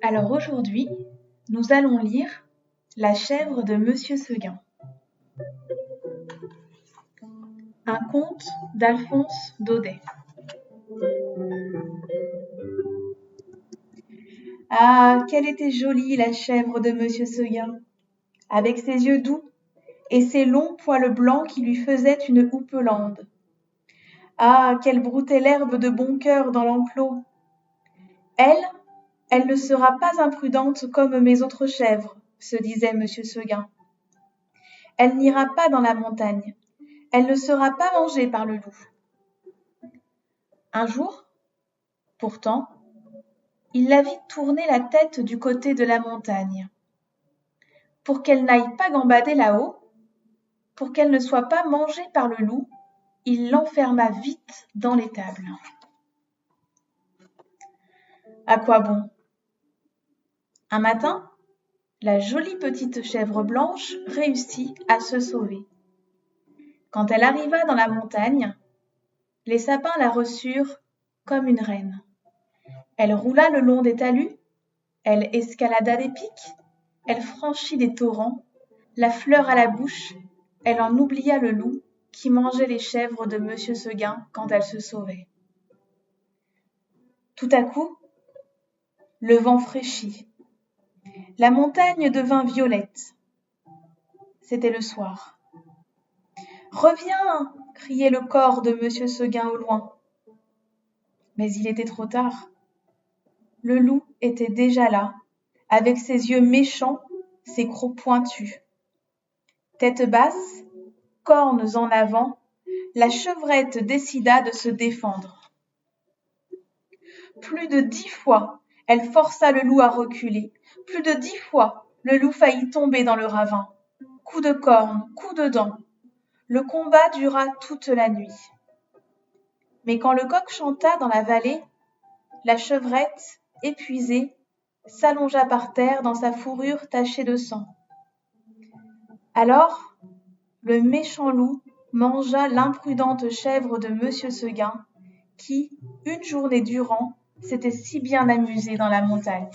Alors aujourd'hui, nous allons lire La chèvre de Monsieur Seguin. Un conte d'Alphonse Daudet. Ah, qu'elle était jolie, la chèvre de Monsieur Seguin, avec ses yeux doux et ses longs poils blancs qui lui faisaient une houppelande. Ah, qu'elle broutait l'herbe de bon cœur dans l'enclos. Elle ne sera pas imprudente comme mes autres chèvres, se disait Monsieur Seguin. Elle n'ira pas dans la montagne. Elle ne sera pas mangée par le loup. Un jour, pourtant, il la vit tourner la tête du côté de la montagne. Pour qu'elle n'aille pas gambader là-haut, pour qu'elle ne soit pas mangée par le loup, il l'enferma vite dans l'étable. À quoi bon? Un matin, la jolie petite chèvre blanche réussit à se sauver. Quand elle arriva dans la montagne, les sapins la reçurent comme une reine. Elle roula le long des talus, elle escalada des pics, elle franchit des torrents, la fleur à la bouche, elle en oublia le loup qui mangeait les chèvres de Monsieur Seguin quand elle se sauvait. Tout à coup, le vent fraîchit. La montagne devint violette. C'était le soir. « Reviens !» criait le corps de Monsieur Seguin au loin. Mais il était trop tard. Le loup était déjà là, avec ses yeux méchants, ses crocs pointus. Tête basse, cornes en avant, la chevrette décida de se défendre. Plus de 10 fois, elle força le loup à reculer. Plus de 10 fois, le loup faillit tomber dans le ravin. Coup de corne, coup de dent. Le combat dura toute la nuit. Mais quand le coq chanta dans la vallée, la chevrette, épuisée, s'allongea par terre dans sa fourrure tachée de sang. Alors, le méchant loup mangea l'imprudente chèvre de Monsieur Seguin, qui, une journée durant, s'était si bien amusée dans la montagne.